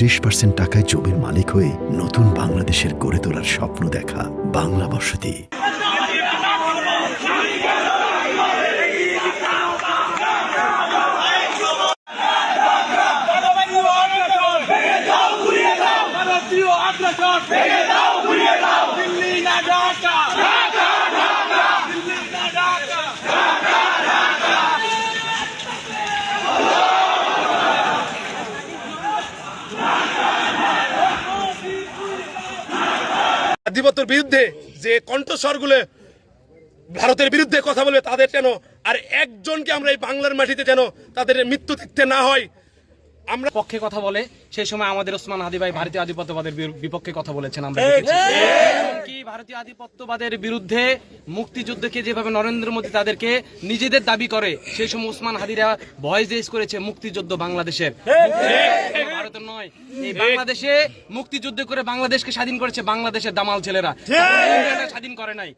30% টাকায় জমির মালিক হয়ে নতুন বাংলাদেশের গড়ে তোলার স্বপ্ন দেখা বাংলা বসতি। আধিপত্যের বিরুদ্ধে যে কণ্ঠস্বরগুলো ভারতের বিরুদ্ধে কথা বলবে তাদের যেন আর একজনকে আমরা এই বাংলার মাটিতে যেন তাদের মৃত্যু দেখতে না হয়। আমরা পক্ষে কথা বলে সেই সময় আমাদের ওসমান হাদি ভাই ভারতীয় আধিপত্যবাদের বিপক্ষে কথা বলেছেন। আমরা কি ভারতীয় আধিপত্যবাদের বিরুদ্ধে মুক্তিযুদ্ধকে যেভাবে নরেন্দ্র মোদী তাদেরকে নিজেদের দাবি করে সেই সময় ওসমান হাদিরা ভয়েস রেজ করেছে মুক্তিযুদ্ধ বাংলাদেশের, ভারতের নয়। এই বাংলাদেশে মুক্তিযুদ্ধ করে বাংলাদেশকে স্বাধীন করেছে বাংলাদেশের দামাল ছেলেরা, স্বাধীন করে নাই।